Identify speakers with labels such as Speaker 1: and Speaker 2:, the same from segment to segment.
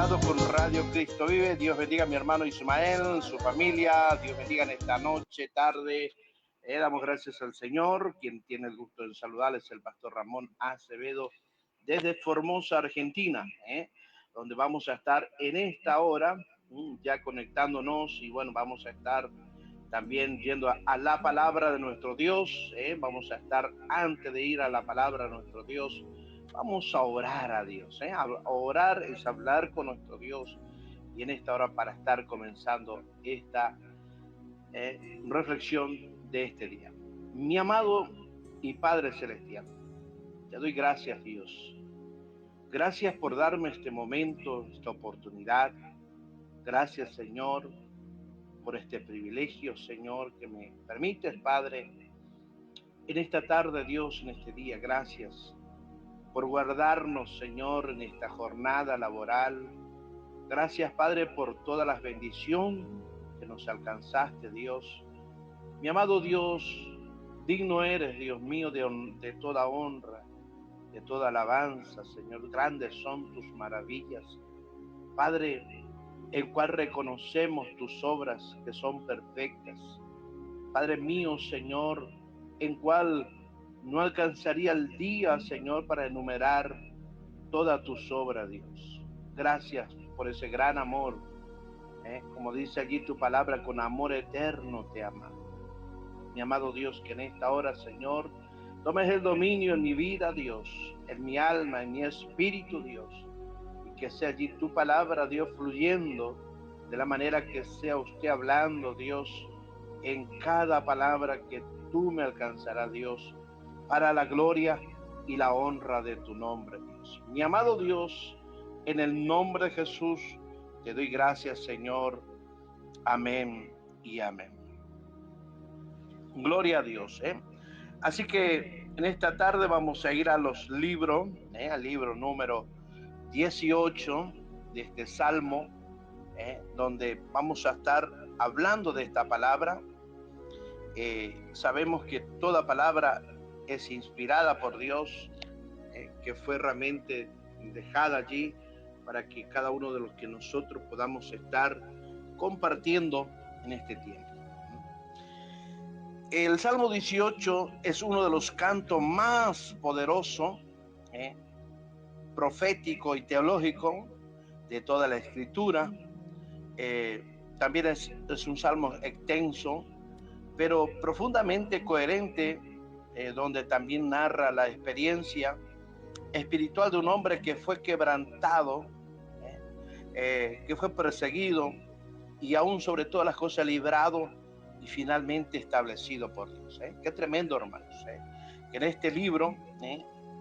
Speaker 1: conectado con Radio Cristo Vive. Dios bendiga a mi hermano Ismael, su familia. Dios bendiga en esta noche, tarde. Damos gracias al Señor. Quien tiene el gusto de saludarles es el pastor Ramón Acevedo desde Formosa, Argentina, donde vamos a estar en esta hora ya conectándonos y bueno, vamos a estar también yendo a la palabra de nuestro Dios. Vamos a estar antes de ir a la palabra de nuestro Dios. Vamos a orar a Dios. Orar es hablar con nuestro Dios. Y en esta hora para estar comenzando esta reflexión de este día. Mi amado y Padre Celestial, te doy gracias, Dios. Gracias por darme este momento, esta oportunidad. Gracias, Señor, por este privilegio, Señor, que me permites, Padre, en esta tarde, Dios, en este día. Gracias por guardarnos, Señor, en esta jornada laboral. Gracias, Padre, por todas las bendiciones que nos alcanzaste, Dios. Mi amado Dios, digno eres, Dios mío, de toda honra, de toda alabanza, Señor. Grandes son tus maravillas, Padre, el cual reconocemos tus obras que son perfectas. Padre mío, Señor, en cual no alcanzaría el día, Señor, para enumerar todas tus obras, Dios. Gracias por ese gran amor. Como dice allí tu palabra, con amor eterno te ama. Mi amado Dios, que en esta hora, Señor, tomes el dominio en mi vida, Dios, en mi alma, en mi espíritu, Dios. Que sea allí tu palabra, Dios, fluyendo de la manera que sea usted hablando, Dios, en cada palabra que tú me alcanzarás, Dios, para la gloria y la honra de tu nombre, Dios. Mi amado Dios, en el nombre de Jesús, te doy gracias, Señor. Amén y amén. Gloria a Dios. Así que en esta tarde vamos a ir a los libros, al libro número 18 de este Salmo, donde vamos a estar hablando de esta palabra. Sabemos que toda palabra es inspirada por Dios, que fue realmente dejada allí para que cada uno de los que nosotros podamos estar compartiendo en este tiempo. El Salmo 18 es uno de los cantos más poderosos, profético y teológico de toda la escritura. También es un salmo extenso, pero profundamente coherente, donde también narra la experiencia espiritual de un hombre que fue quebrantado, que fue perseguido y aún sobre todas las cosas librado y finalmente establecido por Dios. Qué tremendo, hermanos, que en este libro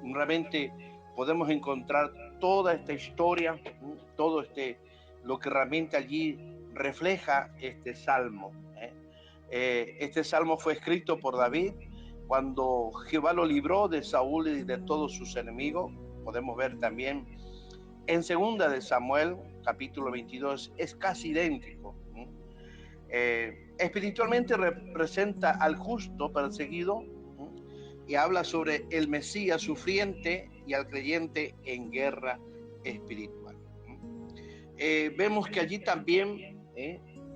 Speaker 1: realmente podemos encontrar toda esta historia, todo lo que realmente allí refleja este salmo. Este salmo fue escrito por David cuando Jehová lo libró de Saúl y de todos sus enemigos. Podemos ver también en 2 de Samuel, capítulo 22, es casi idéntico. Espiritualmente representa al justo perseguido, y habla sobre el Mesías sufriente y al creyente en guerra espiritual. Vemos que allí también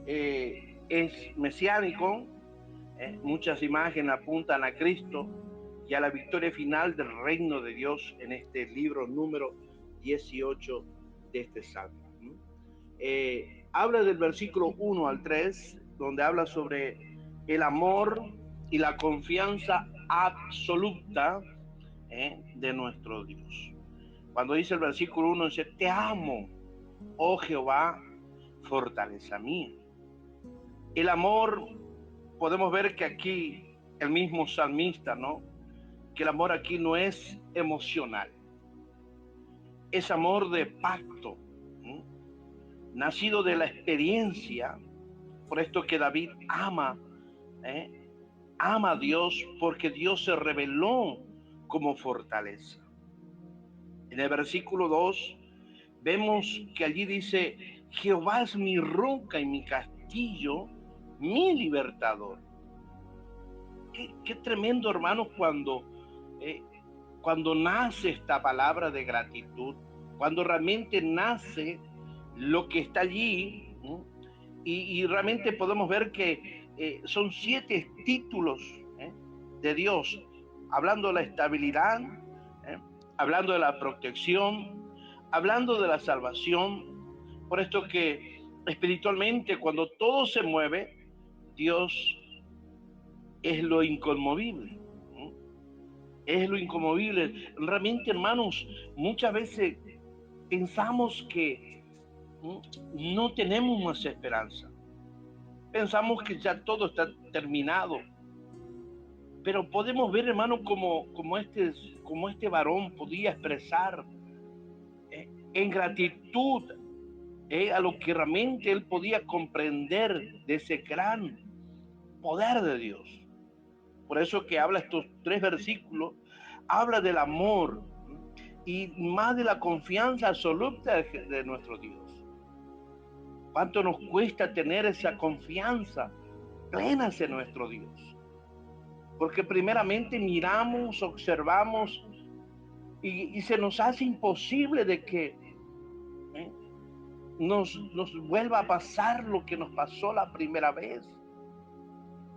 Speaker 1: es mesiánico. Muchas imágenes apuntan a Cristo y a la victoria final del reino de Dios en este libro número 18 de este Salmo. Habla del versículo 1 al 3, donde habla sobre el amor y la confianza absoluta de nuestro Dios. Cuando dice el versículo 1, dice: te amo, oh Jehová, fortaleza mía. El amor, podemos ver que aquí el mismo salmista, que el amor aquí no es emocional, es amor de pacto, nacido de la experiencia. Por esto que David ama a Dios, porque Dios se reveló como fortaleza. En el versículo 2 vemos que allí dice: Jehová es mi roca y mi castillo, mi libertador. Qué tremendo, hermanos, cuando nace esta palabra de gratitud, cuando realmente nace lo que está allí, ¿no? Y realmente podemos ver que son 7 títulos de Dios, hablando de la estabilidad, hablando de la protección, hablando de la salvación. Por esto que espiritualmente, cuando todo se mueve, Dios es lo inconmovible. Es lo inconmovible. Realmente, hermanos, muchas veces pensamos que no tenemos más esperanza. Pensamos que ya todo está terminado. Pero podemos ver, hermano, como este varón podía expresar en gratitud a lo que realmente él podía comprender de ese gran poder de Dios. Por eso que habla estos 3 versículos, habla del amor y más de la confianza absoluta de nuestro Dios. ¿Cuánto nos cuesta tener esa confianza plena en nuestro Dios? Porque primeramente miramos, observamos y se nos hace imposible de que nos vuelva a pasar lo que nos pasó la primera vez.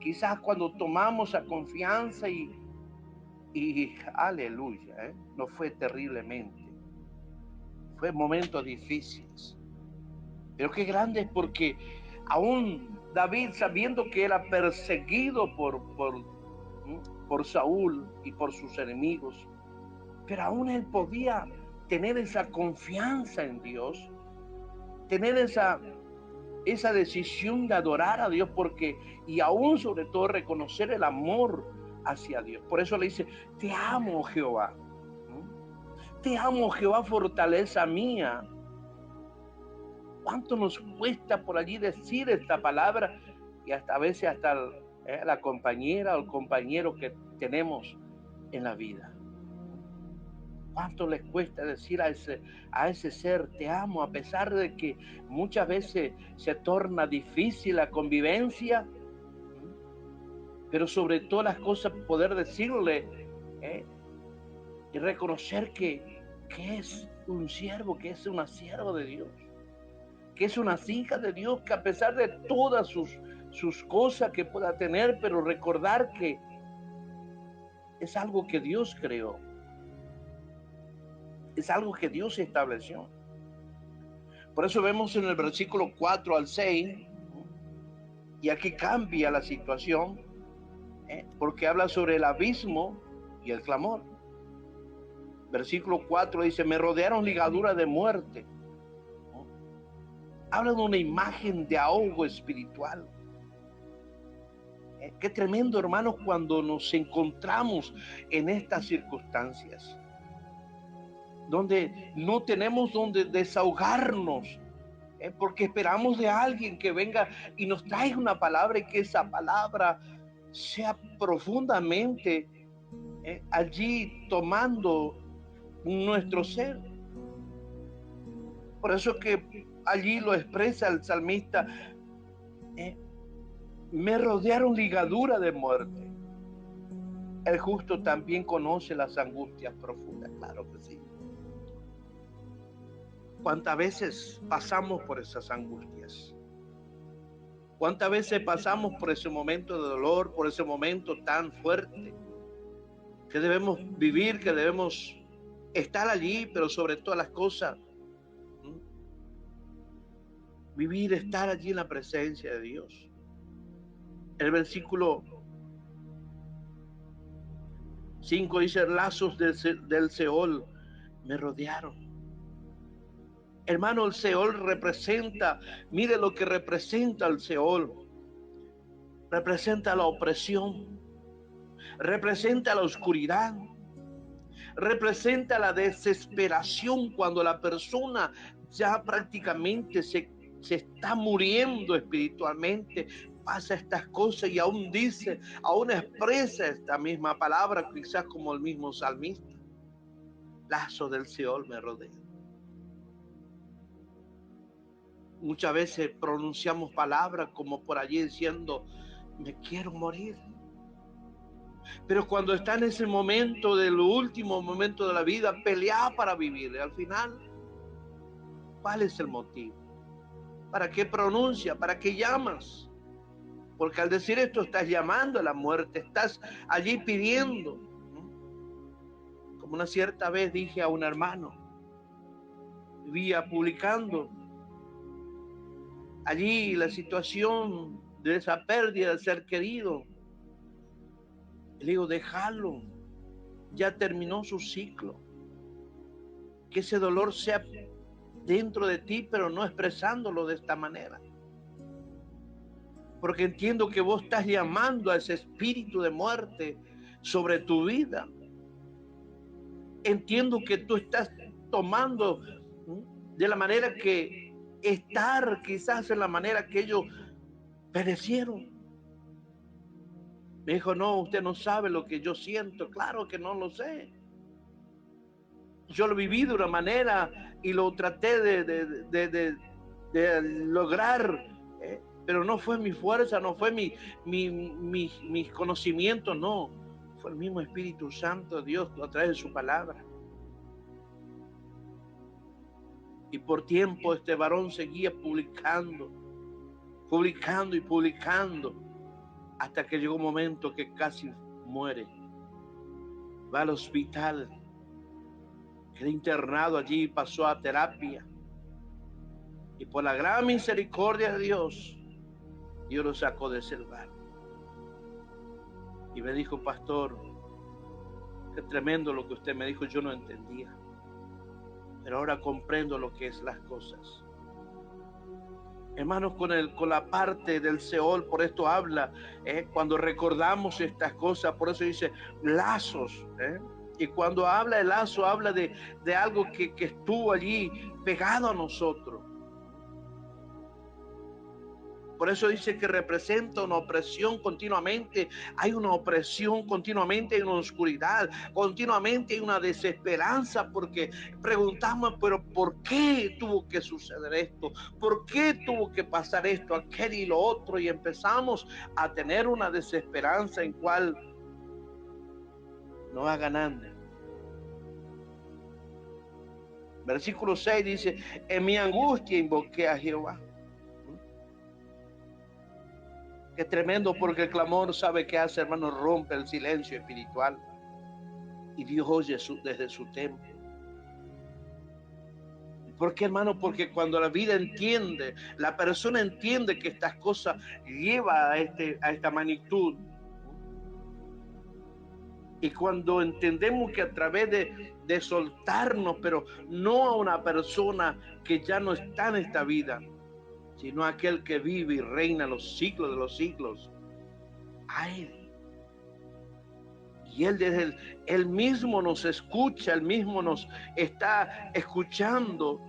Speaker 1: Quizás cuando tomamos esa confianza y aleluya, no fue terriblemente. Fue momentos difíciles. Pero qué grande es porque aún David, sabiendo que era perseguido por Saúl y por sus enemigos, pero aún él podía tener esa confianza en Dios, tener esa decisión de adorar a Dios, y aún sobre todo reconocer el amor hacia Dios. Por eso le dice, te amo, Jehová. Te amo, Jehová, fortaleza mía. ¿Cuánto nos cuesta por allí decir esta palabra? Y hasta a veces hasta la compañera o el compañero que tenemos en la vida. ¿Cuánto les cuesta decir a ese ser, te amo, a pesar de que muchas veces se torna difícil la convivencia? Pero sobre todas las cosas poder decirle y reconocer que es un siervo, que es una sierva de Dios, que es una hija de Dios, que a pesar de todas sus cosas que pueda tener, pero recordar que es algo que Dios creó, es algo que Dios estableció. Por eso vemos en el versículo 4 al 6, y aquí cambia la situación, porque habla sobre el abismo y el clamor. Versículo 4 dice, me rodearon ligaduras de muerte. Habla de una imagen de ahogo espiritual. Qué tremendo, hermanos, cuando nos encontramos en estas circunstancias, donde no tenemos donde desahogarnos, porque esperamos de alguien que venga y nos traiga una palabra, y que esa palabra sea profundamente allí tomando nuestro ser. Por eso que allí lo expresa el salmista, me rodearon ligadura de muerte. El justo también conoce las angustias profundas, claro que sí. ¿Cuántas veces pasamos por esas angustias? ¿Cuántas veces pasamos por ese momento de dolor, por ese momento tan fuerte que debemos vivir, que debemos estar allí, pero sobre todas las cosas, vivir, estar allí en la presencia de Dios? El versículo 5 dice, lazos del Seol me rodearon. Hermano, el Seol representa, mire lo que representa el Seol. Representa la opresión, representa la oscuridad, representa la desesperación cuando la persona ya prácticamente se está muriendo espiritualmente. Pasa estas cosas y aún expresa esta misma palabra, quizás como el mismo salmista. Lazo del Seol me rodea. Muchas veces pronunciamos palabras como por allí diciendo, me quiero morir. Pero cuando está en ese momento, del último momento de la vida, pelea para vivir. Al final, ¿cuál es el motivo? ¿Para qué pronuncias? ¿Para qué llamas? Porque al decir esto estás llamando a la muerte, estás allí pidiendo. Como una cierta vez dije a un hermano, vivía publicando allí la situación de esa pérdida del ser querido. Le digo, déjalo, ya terminó su ciclo. Que ese dolor sea dentro de ti, pero no expresándolo de esta manera. Porque entiendo que vos estás llamando a ese espíritu de muerte sobre tu vida. Entiendo que tú estás tomando de la manera que estar quizás en la manera que ellos perecieron. Me dijo, no, usted no sabe lo que yo siento. Claro que no lo sé. Yo lo viví de una manera y lo traté de lograr, pero no fue mi fuerza, no fue mis conocimientos, no. Fue el mismo Espíritu Santo de Dios a través de su palabra. Y por tiempo este varón seguía publicando, hasta que llegó un momento que casi muere. Va al hospital, quedó internado allí, pasó a terapia. Y por la gran misericordia de Dios, Dios lo sacó de ese lugar. Y me dijo, pastor, qué tremendo lo que usted me dijo, yo no entendía. Pero ahora comprendo lo que es las cosas. Hermanos, con la parte del Seol, por esto habla, cuando recordamos estas cosas, por eso dice lazos. Y cuando habla de lazo, habla de algo que estuvo allí pegado a nosotros. Por eso dice que representa una opresión continuamente. Hay una opresión continuamente, hay una oscuridad, continuamente hay una desesperanza, porque preguntamos, pero ¿por qué tuvo que suceder esto? ¿Por qué tuvo que pasar esto, aquel y lo otro? Y empezamos a tener una desesperanza en cual no va ganando. Versículo 6 dice, en mi angustia invoqué a Jehová. Qué tremendo, porque el clamor, ¿sabe qué hace, hermano? Rompe el silencio espiritual. Y Dios oye desde su templo. ¿Por qué, hermano? Porque cuando la vida entiende, la persona entiende que estas cosas llevan a esta magnitud. Y cuando entendemos que a través de soltarnos, pero no a una persona que ya no está en esta vida, sino aquel que vive y reina los siglos de los siglos, a Él. Y Él mismo nos escucha, Él mismo nos está escuchando.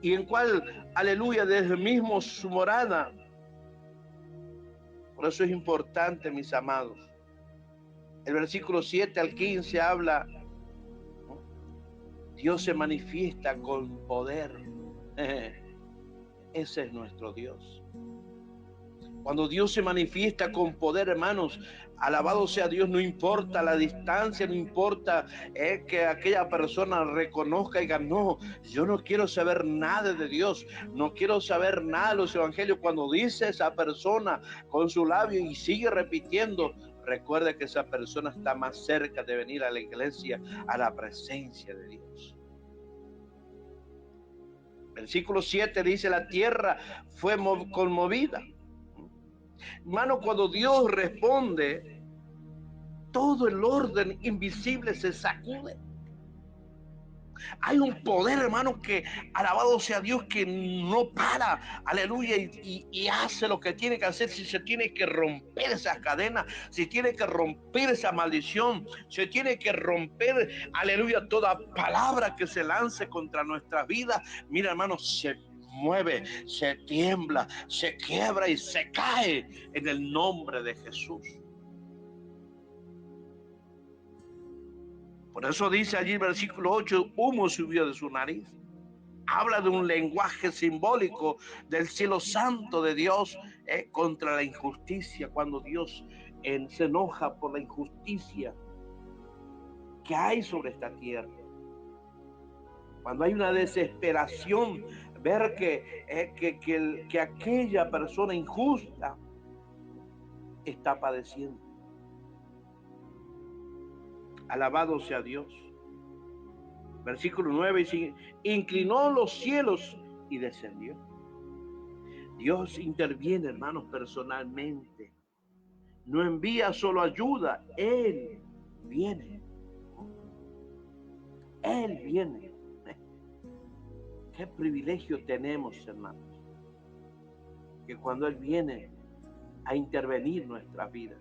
Speaker 1: Y en cual, aleluya, desde mismo su morada. Por eso es importante, mis amados. El versículo 7 al 15 habla, Dios se manifiesta con poder. Ese es nuestro Dios. Cuando Dios se manifiesta con poder, hermanos, alabado sea Dios, no importa la distancia, no importa que aquella persona reconozca y diga, no, yo no quiero saber nada de Dios, no quiero saber nada de los evangelios. Cuando dice esa persona con su labio y sigue repitiendo, recuerde que esa persona está más cerca de venir a la iglesia, a la presencia de Dios. Versículo 7 dice, la tierra fue conmovida. Hermano, cuando Dios responde, todo el orden invisible se sacude. Hay un poder, hermano, que alabado sea Dios, que no para, aleluya, y hace lo que tiene que hacer. Si se tiene que romper esas cadenas, si tiene que romper esa maldición, se tiene que romper, aleluya, toda palabra que se lance contra nuestras vidas. Mira, hermano, se mueve, se tiembla, se quiebra y se cae en el nombre de Jesús. Por eso dice allí el versículo 8, humo subió de su nariz. Habla de un lenguaje simbólico del cielo santo de Dios contra la injusticia. Cuando Dios se enoja por la injusticia que hay sobre esta tierra. Cuando hay una desesperación ver que aquella persona injusta está padeciendo. Alabado sea Dios. Versículo 9 dice, inclinó los cielos y descendió. Dios interviene, hermanos, personalmente. No envía solo ayuda, Él viene. Él viene. Qué privilegio tenemos, hermanos, que cuando Él viene a intervenir nuestras vidas,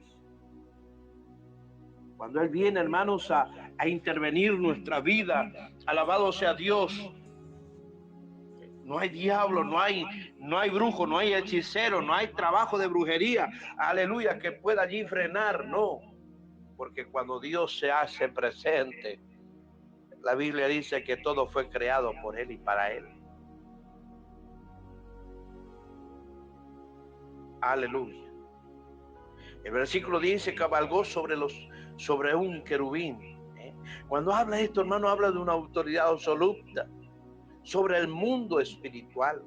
Speaker 1: cuando Él viene, hermanos, a intervenir nuestra vida, alabado sea Dios. No hay diablo, no hay brujo, no hay hechicero, no hay trabajo de brujería, aleluya, que pueda allí frenar, no. Porque cuando Dios se hace presente, la Biblia dice que todo fue creado por Él y para Él. Aleluya. El versículo dice, cabalgó sobre un querubín. Cuando habla esto, hermano, habla de una autoridad absoluta sobre el mundo espiritual.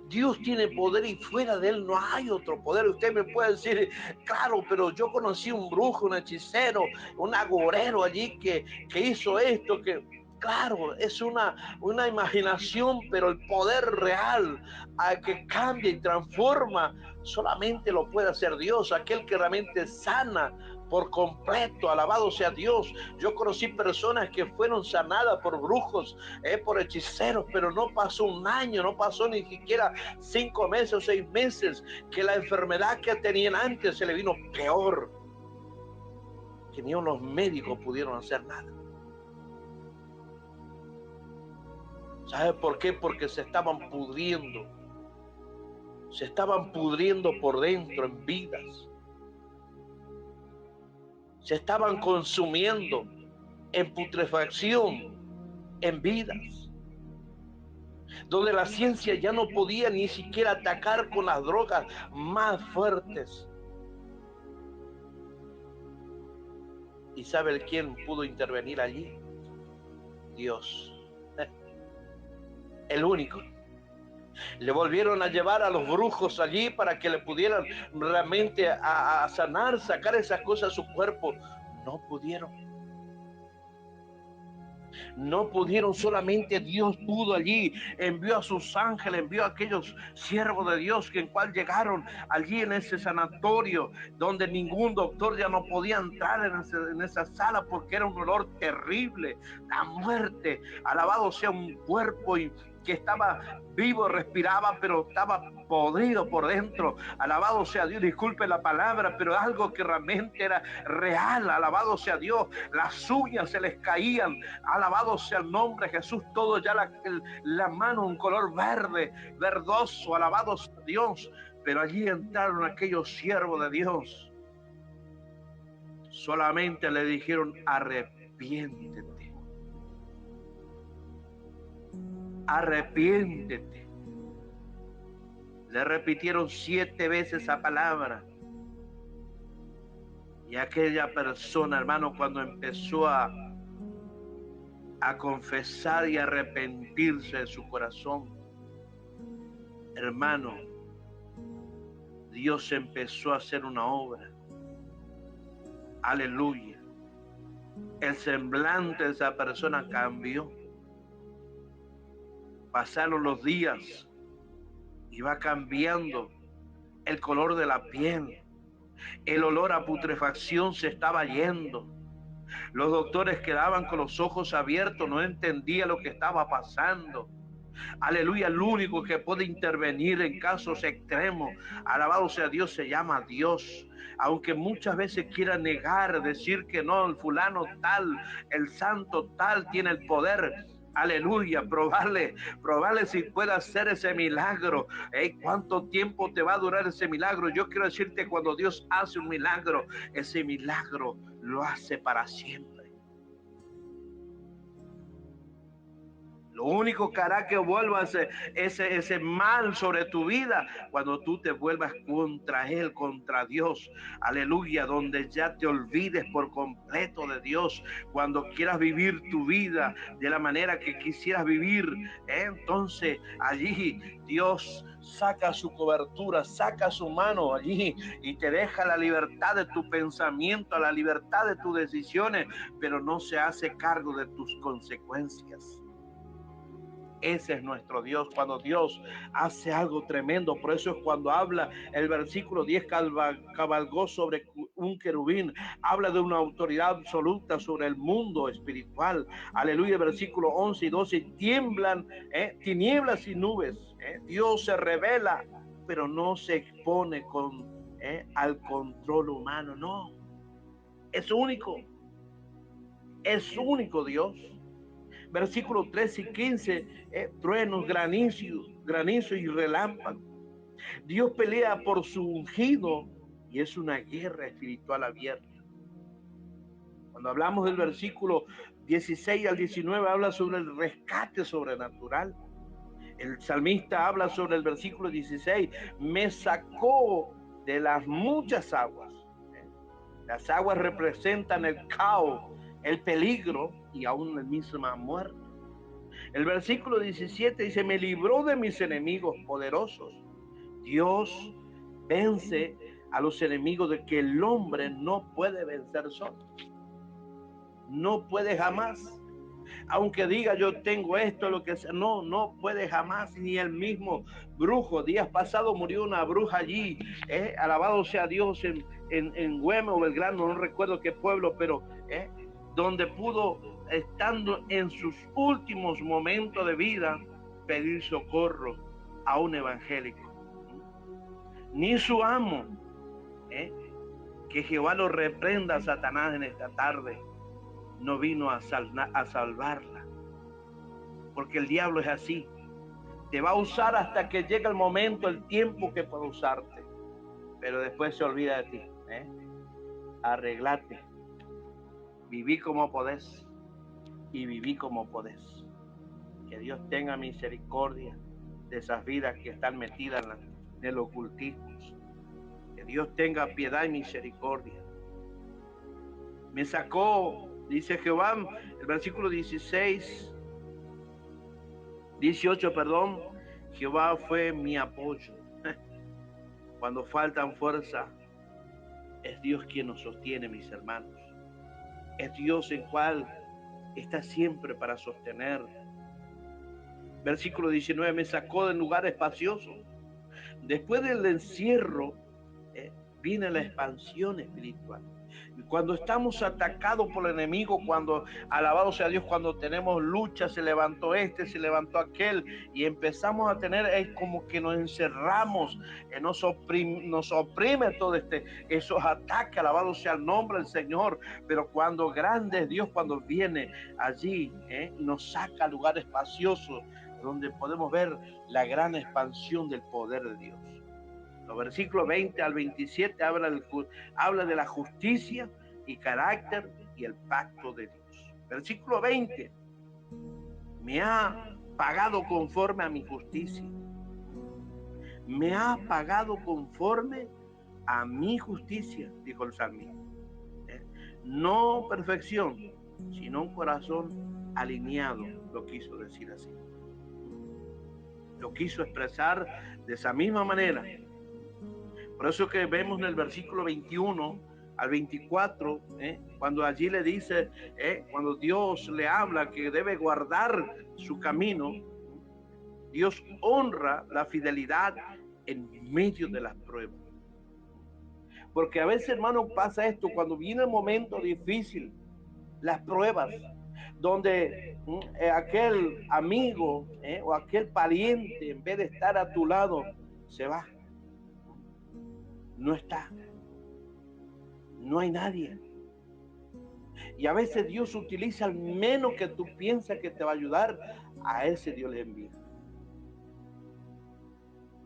Speaker 1: Dios tiene poder y fuera de Él no hay otro poder. Usted me puede decir, claro, pero yo conocí un brujo, un hechicero, un agorero allí que hizo esto, que claro, es una imaginación, pero el poder real a que cambia y transforma solamente lo puede hacer Dios, aquel que realmente sana por completo, alabado sea Dios. Yo conocí personas que fueron sanadas por brujos, por hechiceros, pero no pasó un año, no pasó ni siquiera 5 meses o 6 meses, que la enfermedad que tenían antes se le vino peor, que ni los médicos pudieron hacer nada. ¿Sabe por qué? Porque se estaban pudriendo por dentro en vidas. Se estaban consumiendo en putrefacción en vidas, donde la ciencia ya no podía ni siquiera atacar con las drogas más fuertes. ¿Y sabe quién pudo intervenir allí? Dios. El único. Le volvieron a llevar a los brujos allí para que le pudieran realmente a sanar, sacar esas cosas a su cuerpo. No pudieron. No pudieron, solamente Dios pudo allí. Envió a sus ángeles, envió a aquellos siervos de Dios que en cual llegaron allí en ese sanatorio donde ningún doctor ya no podía entrar en esa sala porque era un olor terrible, la muerte. Alabado sea un cuerpo que estaba vivo, respiraba, pero estaba podrido por dentro. Alabado sea Dios, disculpe la palabra, pero algo que realmente era real. Alabado sea Dios, las uñas se les caían. Alabado sea el nombre de Jesús, todo ya la mano un color verde, verdoso. Alabado sea Dios. Pero allí entraron aquellos siervos de Dios. Solamente le dijeron, arrepiéntete. Arrepiéntete. Le repitieron 7 veces esa palabra. Y aquella persona, hermano, cuando empezó a confesar y arrepentirse de su corazón, hermano, Dios empezó a hacer una obra. Aleluya. El semblante de esa persona cambió. Pasaron los días y va cambiando el color de la piel. El olor a putrefacción se estaba yendo. Los doctores quedaban con los ojos abiertos, no entendían lo que estaba pasando. Aleluya, el único que puede intervenir en casos extremos, alabado sea Dios, se llama Dios. Aunque muchas veces quiera negar, decir que no, el fulano tal, el santo tal tiene el poder. Aleluya, probarle si puede hacer ese milagro. ¿Cuánto tiempo te va a durar ese milagro? Yo quiero decirte, cuando Dios hace un milagro, ese milagro lo hace para siempre. Lo único que hará que vuelvas ese mal sobre tu vida cuando tú te vuelvas contra Él, contra Dios. Aleluya, donde ya te olvides por completo de Dios. Cuando quieras vivir tu vida de la manera que quisieras vivir, entonces allí Dios saca su cobertura, saca su mano allí y te deja la libertad de tu pensamiento, la libertad de tus decisiones, pero no se hace cargo de tus consecuencias. Ese es nuestro Dios, cuando Dios hace algo tremendo. Por eso es cuando habla el versículo 10, cabalgó sobre un querubín, habla de una autoridad absoluta sobre el mundo espiritual. Aleluya, versículo 11 y 12, tiemblan tinieblas y nubes. Dios se revela, pero no se expone al control humano, no. Es único Dios. Versículos 13 y 15, truenos, granizo y relámpago. Dios pelea por su ungido y es una guerra espiritual abierta. Cuando hablamos del versículo 16 al 19, habla sobre el rescate sobrenatural. El salmista habla sobre el versículo 16, me sacó de las muchas aguas. Las aguas representan el caos, el peligro y aún la misma muerte. El versículo 17 dice, me libró de mis enemigos poderosos. Dios vence a los enemigos de que el hombre no puede vencer solo. No puede jamás. Aunque diga yo tengo esto, lo que sea, no puede jamás, ni el mismo brujo. Días pasados murió una bruja allí, alabado sea Dios, en Güemes o Belgrano, no recuerdo qué pueblo, pero donde pudo, estando en sus últimos momentos de vida, pedir socorro a un evangélico. Ni su amo, que Jehová lo reprenda a Satanás en esta tarde, no vino a salvarla, porque el diablo es así, te va a usar hasta que llegue el momento, el tiempo que pueda usarte, pero después se olvida de ti. Arreglate, viví como podés y viví como podés. Que Dios tenga misericordia de esas vidas que están metidas en el ocultismo. Que Dios tenga piedad y misericordia. Me sacó, dice Jehová, el versículo 18, Jehová fue mi apoyo. Cuando faltan fuerza, es Dios quien nos sostiene, mis hermanos. Es Dios el cual está siempre para sostener. Versículo 19, me sacó del lugar espacioso. Después del encierro, viene la expansión espiritual. Cuando estamos atacados por el enemigo, cuando, alabado sea Dios, cuando tenemos lucha, se levantó se levantó aquel, y empezamos a tener, es como que nos encerramos, nos oprime todo esos ataques, alabado sea el nombre del Señor. Pero cuando grande es Dios, cuando viene allí, nos saca a lugares espaciosos, donde podemos ver la gran expansión del poder de Dios. Los versículos 20 al 27 habla de la justicia y carácter y el pacto de Dios. Versículo 20, me ha pagado conforme a mi justicia. Me ha pagado conforme a mi justicia, dijo el salmista. No perfección, sino un corazón alineado, lo quiso decir así. Lo quiso expresar de esa misma manera. Por eso que vemos en el versículo 21 al 24, cuando allí le dice, cuando Dios le habla que debe guardar su camino, Dios honra la fidelidad en medio de las pruebas. Porque a veces, hermano, pasa esto, cuando viene el momento difícil, las pruebas, donde aquel amigo o aquel pariente, en vez de estar a tu lado, se va. No está. No hay nadie. Y a veces Dios utiliza al menos que tú piensas que te va a ayudar, a ese Dios le envía.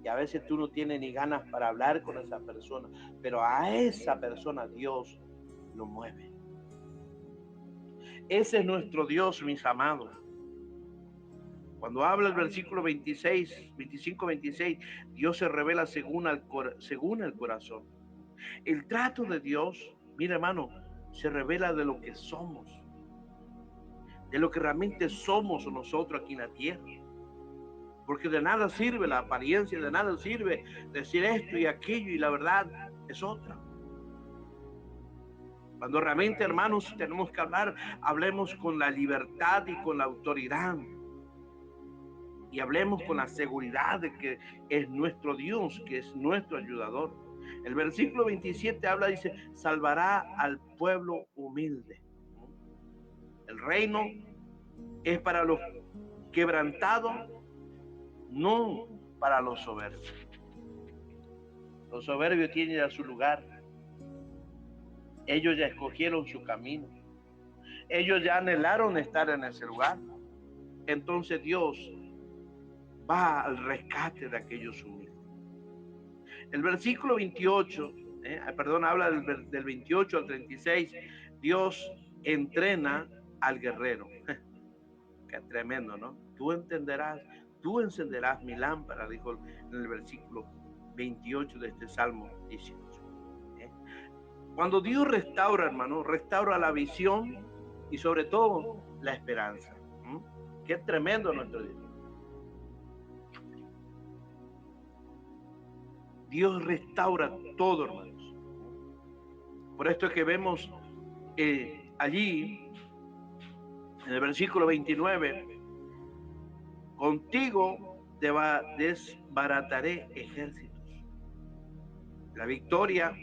Speaker 1: Y a veces tú no tienes ni ganas para hablar con esa persona, pero a esa persona Dios lo mueve. Ese es nuestro Dios, mis amados. Cuando habla el versículo 25, 26, Dios se revela según el corazón. El trato de Dios, mira hermano, se revela de lo que somos, de lo que realmente somos nosotros aquí en la tierra. Porque de nada sirve la apariencia, de nada sirve decir esto y aquello, y la verdad es otra. Cuando realmente, hermanos, tenemos que hablar, hablemos con la libertad y con la autoridad. Y hablemos con la seguridad de que es nuestro Dios, que es nuestro ayudador. El versículo 27 habla, dice, salvará al pueblo humilde. El reino es para los quebrantados, no para los soberbios. Los soberbios tienen ya su lugar. Ellos ya escogieron su camino. Ellos ya anhelaron estar en ese lugar. Entonces Dios va al rescate de aquellos humildes. El versículo 28, habla del 28 al 36, Dios entrena al guerrero. Qué tremendo, ¿no? Tú encenderás mi lámpara, dijo en el versículo 28 de este Salmo 18. Cuando Dios restaura, hermano, restaura la visión y sobre todo la esperanza. Qué tremendo nuestro Dios. Dios restaura todo, hermanos. Por esto es que vemos allí, en el versículo 29, contigo desbarataré ejércitos. La victoria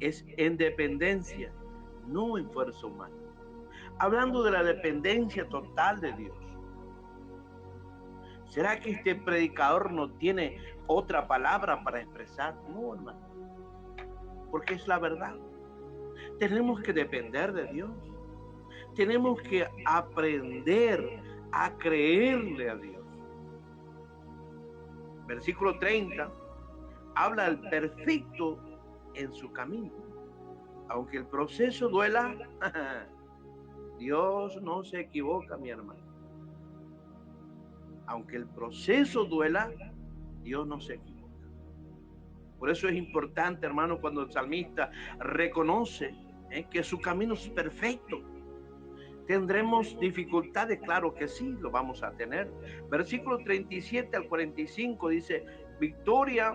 Speaker 1: es en dependencia, no en fuerza humana. Hablando de la dependencia total de Dios. ¿Será que este predicador no tiene otra palabra para expresar? No, hermano. Porque es la verdad. Tenemos que depender de Dios. Tenemos que aprender a creerle a Dios. Versículo 30 habla del perfecto en su camino. Aunque el proceso duela, Dios no se equivoca, mi hermano. Aunque el proceso duela, Dios no se equivoca. Por eso es importante, hermano, cuando el salmista reconoce que su camino es perfecto. ¿Tendremos dificultades? Claro que sí, lo vamos a tener. Versículo 37 al 45 dice, victoria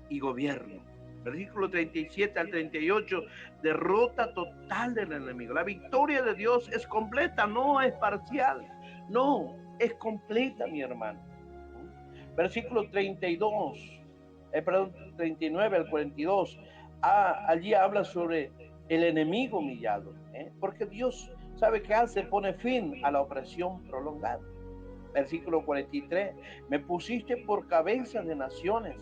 Speaker 1: y gobierno. Versículo 37 al 38, derrota total del enemigo. La victoria de Dios es completa, no es parcial. No, es completa, mi hermano. Versículo 39 al 42, allí habla sobre el enemigo humillado, porque Dios sabe qué hace, pone fin a la opresión prolongada. Versículo 43, me pusiste por cabeza de naciones.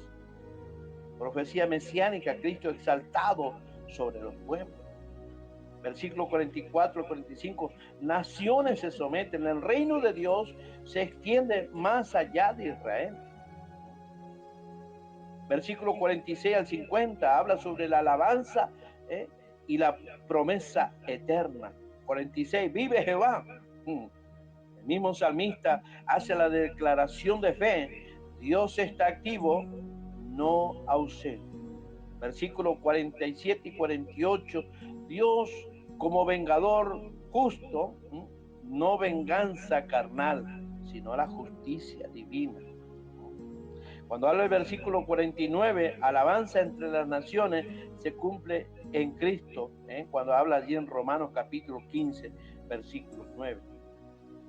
Speaker 1: Profecía mesiánica, Cristo exaltado sobre los pueblos. Versículo 44 al 45, naciones se someten, el reino de Dios se extiende más allá de Israel. Versículo 46 al 50 habla sobre la alabanza y la promesa eterna. 46, vive Jehová. El mismo salmista hace la declaración de fe. Dios está activo, no ausente. Versículo 47 y 48, Dios como vengador justo, no venganza carnal, sino la justicia divina. Cuando habla el versículo 49, alabanza entre las naciones, se cumple en Cristo, cuando habla allí en Romanos capítulo 15, versículo 9.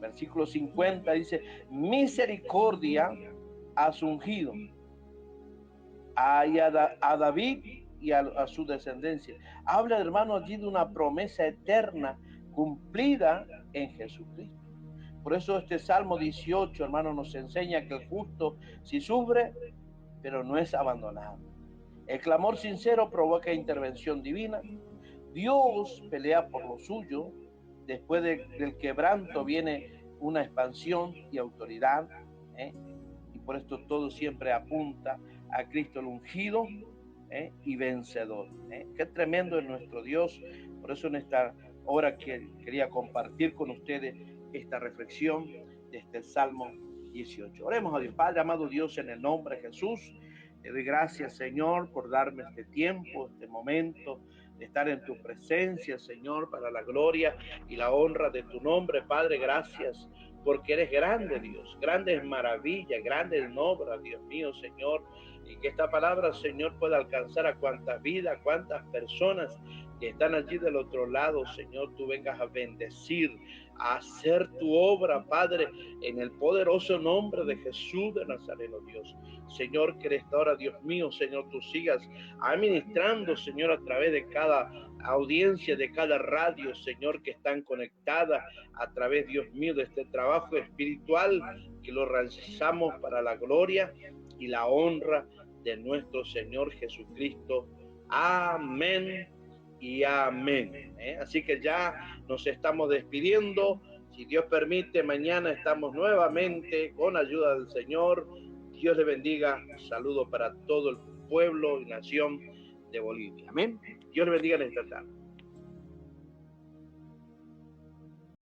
Speaker 1: Versículo 50 dice, misericordia has ungido a David y a su descendencia. Habla, hermano, allí de una promesa eterna cumplida en Jesucristo. Por eso este Salmo 18, hermano, nos enseña que el justo sí sufre, pero no es abandonado. El clamor sincero provoca intervención divina. Dios pelea por lo suyo. Después del quebranto viene una expansión y autoridad. Y por esto todo siempre apunta a Cristo el ungido y vencedor. Qué tremendo es nuestro Dios. Por eso en esta hora que quería compartir con ustedes esta reflexión de este Salmo 18. Oremos a Dios. Padre, amado Dios, en el nombre de Jesús, te doy gracias, Señor, por darme este tiempo, este momento de estar en tu presencia, Señor, para la gloria y la honra de tu nombre. Padre, gracias porque eres grande, Dios. Grande es maravilla, grande es obra, Dios mío, Señor. Y que esta palabra, Señor, pueda alcanzar a cuantas vidas, a cuantas personas que están allí del otro lado, Señor, tú vengas a bendecir, a hacer tu obra, Padre, en el poderoso nombre de Jesús de Nazareno, Dios. Señor, que esta hora, Dios mío, Señor, tú sigas administrando, Señor, a través de cada audiencia, de cada radio, Señor, que están conectadas a través, Dios mío, de este trabajo espiritual que lo realizamos para la gloria y la honra de nuestro Señor Jesucristo. Amén y amén. Así que ya nos estamos despidiendo. Si Dios permite, mañana estamos nuevamente con ayuda del Señor. Dios le bendiga. Un saludo para todo el pueblo y nación de Bolivia. Amén. Dios le bendiga en esta tarde.